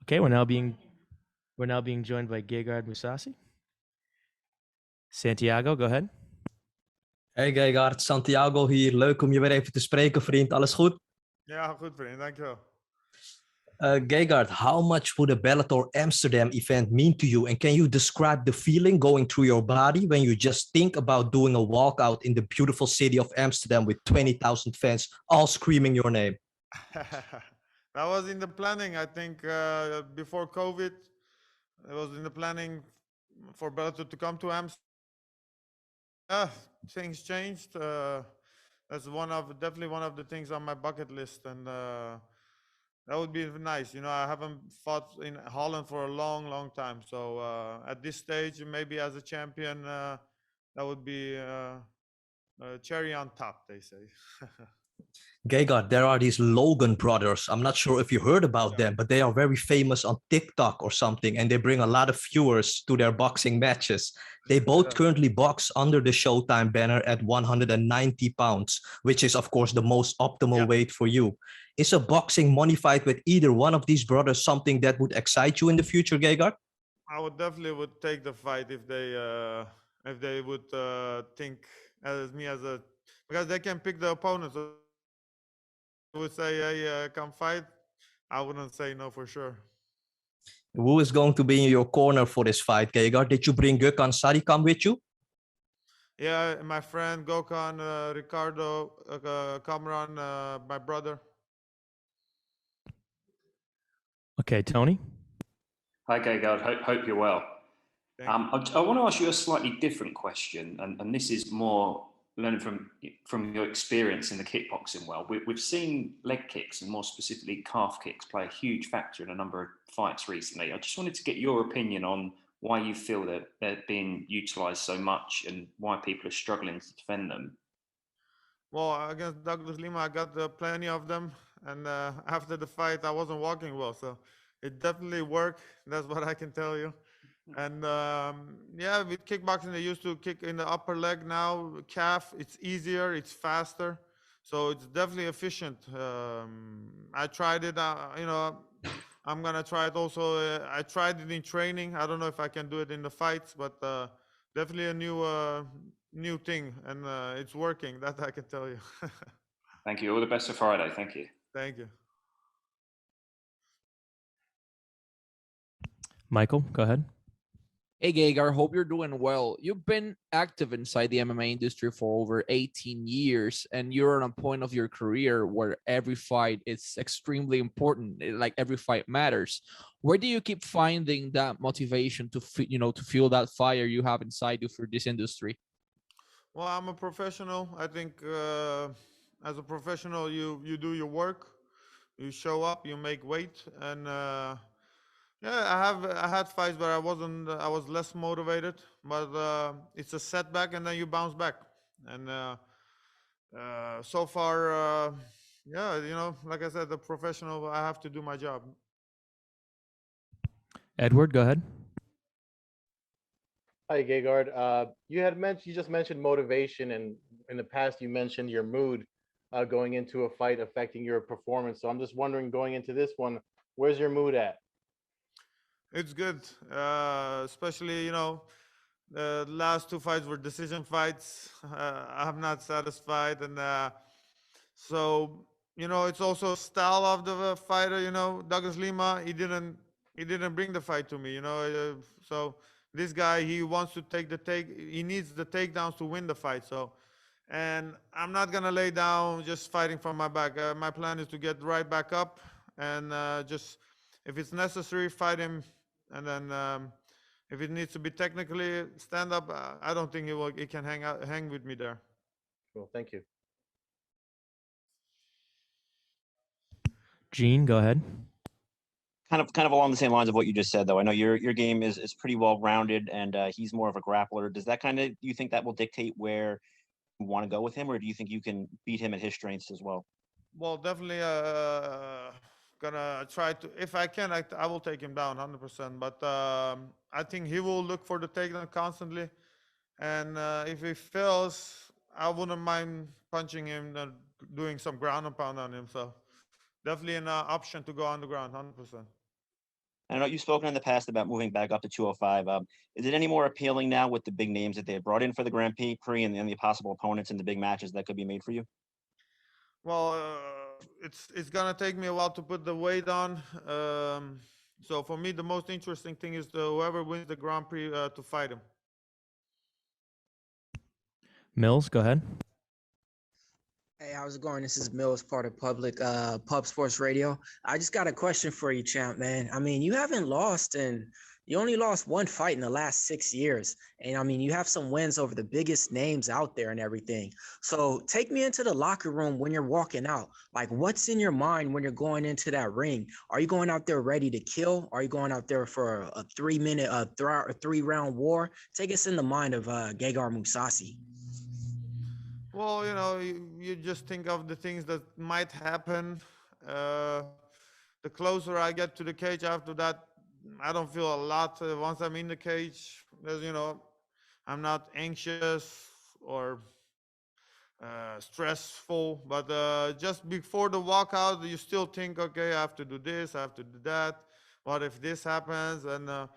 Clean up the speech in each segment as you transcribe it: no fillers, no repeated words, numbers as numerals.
Okay, we're now being joined by Gegard Mousasi. Santiago, go ahead. Hey Gegard, Santiago hier. Leuk om je weer even te spreken, vriend. Alles goed? Ja, goed vriend, dankjewel. Gegard, how much would a Bellator Amsterdam event mean to you? And can you describe the feeling going through your body when you just think about doing a walkout in the beautiful city of Amsterdam with 20,000 fans all screaming your name? That was in the planning, I think, before COVID. It was in the planning for Bellator to come to Amsterdam. Yeah, things changed. That's definitely one of the things on my bucket list, and that would be nice. I haven't fought in Holland for a long, long time. So at this stage, maybe as a champion, that would be a cherry on top, they say. Gegard, there are these Logan brothers. I'm not sure if you heard about them, but they are very famous on TikTok or something, and they bring a lot of viewers to their boxing matches. They both currently box under the Showtime banner at 190 pounds, which is, of course, the most optimal weight for you. Is a boxing money fight with either one of these brothers something that would excite you in the future, Gegard? I would definitely take the fight if they would think as me as a, because they can pick the opponent. So would say, hey, come fight, I wouldn't say no for sure. Who is going to be in your corner for this fight, Gegard? Did you bring Gökhan Sarıkan with you? Yeah, my friend Gökhan, Ricardo, Kamran, my brother. Okay, Tony. Hi, Gegard. Hope you're well. I want to ask you a slightly different question, and this is more learning from your experience in the kickboxing world. We've seen leg kicks, and more specifically calf kicks, play a huge factor in a number of fights recently. I just wanted to get your opinion on why you feel that they're being utilised so much and why people are struggling to defend them. Well, against Douglas Lima, I got plenty of them, and after the fight, I wasn't walking well, so it definitely worked. That's what I can tell you. And yeah, with kickboxing, they used to kick in the upper leg. Now calf, it's easier, it's faster, so it's definitely efficient. I tried it. I'm gonna try it also. I tried it in training. I don't know if I can do it in the fights, but definitely a new thing, and it's working. That I can tell you. Thank you. All the best for Friday. Thank you. Thank you. Michael, go ahead. Hey, Gegard, hope you're doing well. You've been active inside the MMA industry for over 18 years, and you're on a point of your career where every fight is extremely important. Like every fight matters. Where do you keep finding that motivation to fuel that fire you have inside you for this industry? Well, I'm a professional. I think as a professional, you do your work, you show up, you make weight, and yeah, I had fights where I was less motivated, but it's a setback, and then you bounce back. And so far, yeah, like I said, the professional, I have to do my job. Edward, go ahead. Hi, Gegard. You just mentioned motivation, and in the past you mentioned your mood going into a fight affecting your performance. So I'm just wondering, going into this one, where's your mood at? It's good, especially the last two fights were decision fights. I'm not satisfied, and so it's also style of the fighter. Douglas Lima, he didn't bring the fight to me. So this guy, he wants to he needs the takedowns to win the fight. So, and I'm not gonna lay down just fighting from my back. My plan is to get right back up and just, if it's necessary, fight him. And then if it needs to be technically stand up, I don't think he can hang with me there. Cool, thank you. Gene, go ahead. Kind of along the same lines of what you just said, though. I know your game is pretty well rounded, and he's more of a grappler. Does that do you think that will dictate where you want to go with him, or do you think you can beat him at his strengths as well? Well, definitely gonna try to. If I can, I will take him down 100%. But I think he will look for the takedown constantly, and if he fails, I wouldn't mind punching him and doing some ground and pound on him. So definitely an option to go on the ground, 100%. I know you've spoken in the past about moving back up to 205. Is it any more appealing now with the big names that they have brought in for the Prix and the possible opponents and the big matches that could be made for you? Well, it's gonna take me a while to put the weight on. So for me, the most interesting thing is whoever wins the Grand Prix to fight him. Mills, go ahead. Hey, how's it going? This is Mills, part of Pub Sports Radio. I just got a question for you, champ, man. I mean, you haven't lost and you only lost one fight in the last 6 years. And I mean, you have some wins over the biggest names out there and everything. So take me into the locker room when you're walking out. Like, what's in your mind when you're going into that ring? Are you going out there ready to kill? Are you going out there for a 3-minute, 3-round war? Take us in the mind of Gegard Mousasi. Well, you just think of the things that might happen. The closer I get to the cage after that, I don't feel a lot. Once I'm in the cage, I'm not anxious or stressful. But just before the walkout, you still think, okay, I have to do this, I have to do that. What if this happens? And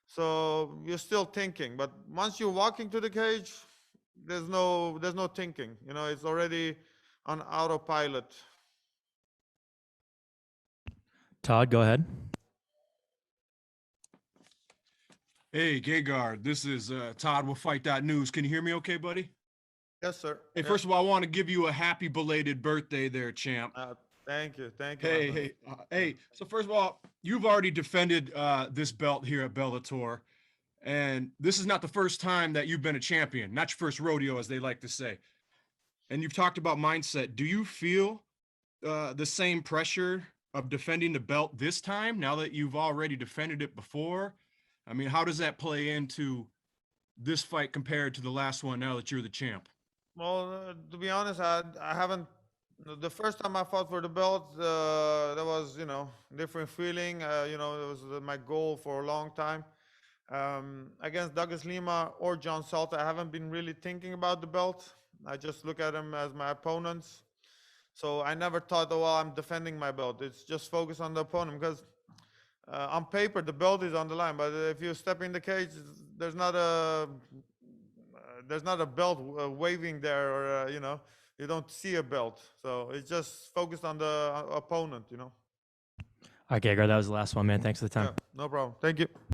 so you're still thinking. But once you're walking to the cage, there's no thinking. It's already on autopilot. Todd, go ahead. Hey, Gegard, this is Todd with Fight.News. Can you hear me okay, buddy? Yes, sir. Hey, first of all, I want to give you a happy belated birthday there, champ. Thank you. Hey. So first of all, you've already defended this belt here at Bellator. And this is not the first time that you've been a champion, not your first rodeo, as they like to say. And you've talked about mindset. Do you feel the same pressure of defending the belt this time, now that you've already defended it before? I mean, how does that play into this fight compared to the last one now that you're the champ? Well, to be honest, I haven't. The first time I fought for the belt, that was, different feeling. It was my goal for a long time. Against Douglas Lima or John Salter, I haven't been really thinking about the belt. I just look at them as my opponents. So I never thought, oh, well, I'm defending my belt. It's just focus on the opponent, because on paper, the belt is on the line. But if you step in the cage, there's not a belt waving there, or, you don't see a belt. So it's just focused on the opponent, All right, Gegard, that was the last one, man. Thanks for the time. Yeah, no problem. Thank you.